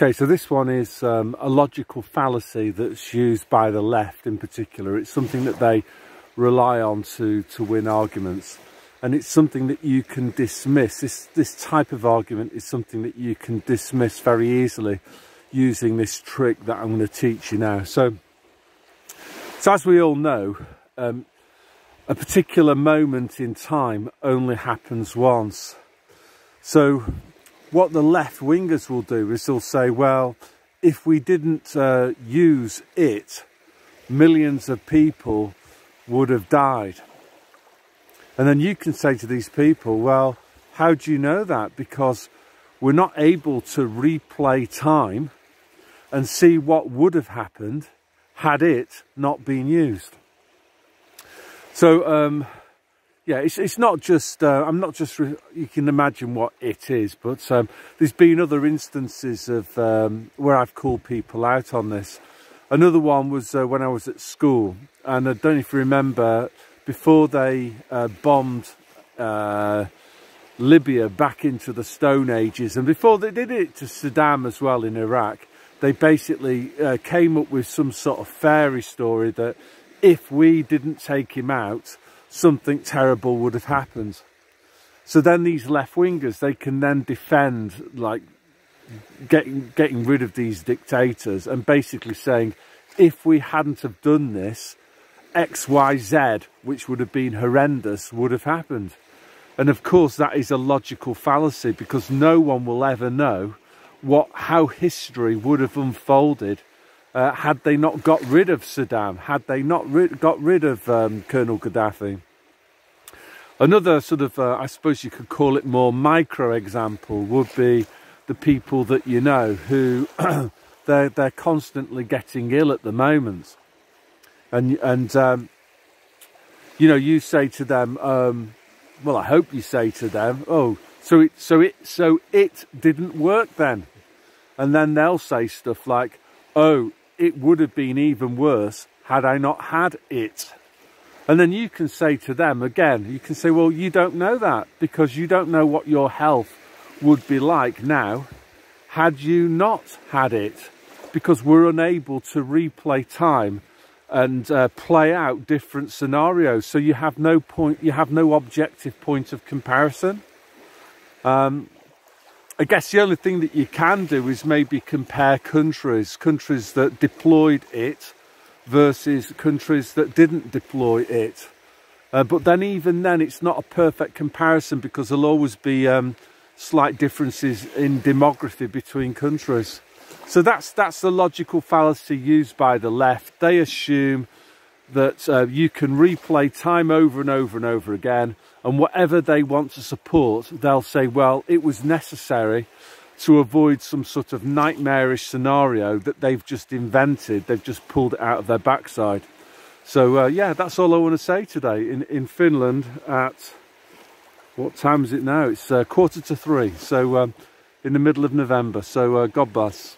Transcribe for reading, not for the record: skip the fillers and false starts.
Okay, so this one is a logical fallacy that's used by the left in particular. It's something that they rely on to win arguments. And it's something that you can dismiss. This type of argument is something that you can dismiss very easily using this trick that I'm going to teach you now. So as we all know, a particular moment in time only happens once. So what the left wingers will do is they'll say, well, if we didn't use it, millions of people would have died. And then you can say to these people, well, how do you know that? Because we're not able to replay time and see what would have happened had it not been used. So, yeah, it's not just, you can imagine what it is, but there's been other instances of where I've called people out on this. Another one was when I was at school, and I don't know if you remember, before they bombed Libya back into the Stone Ages, and before they did it to Saddam as well in Iraq, they basically came up with some sort of fairy story that if we didn't take him out, something terrible would have happened. So then these left-wingers, they can then defend, like, getting rid of these dictators and basically saying, if we hadn't have done this, X, Y, Z, which would have been horrendous, would have happened. And of course that is a logical fallacy, because no one will ever know how history would have unfolded had they not got rid of Saddam, had they not got rid of Colonel Gaddafi. Another sort of, I suppose you could call it more micro example, would be the people that you know who they're constantly getting ill at the moment. And you know, you say to them, well, I hope you say to them, oh, so it didn't work then. And then they'll say stuff like, oh, it would have been even worse had I not had it. And then you can say to them again, you can say, well, you don't know that, because you don't know what your health would be like now had you not had it, because we're unable to replay time and play out different scenarios. So you have no objective point of comparison. I guess the only thing that you can do is maybe compare countries that deployed it versus countries that didn't deploy it. But then even then, it's not a perfect comparison, because there'll always be slight differences in demography between countries. So that's the logical fallacy used by the left. They assume that you can replay time over and over and over again, and whatever they want to support, they'll say, well, it was necessary to avoid some sort of nightmarish scenario that they've just invented. They've just pulled it out of their backside. So yeah, that's all I want to say today. In Finland at, what time is it now? It's 2:45, so in the middle of November. So God bless.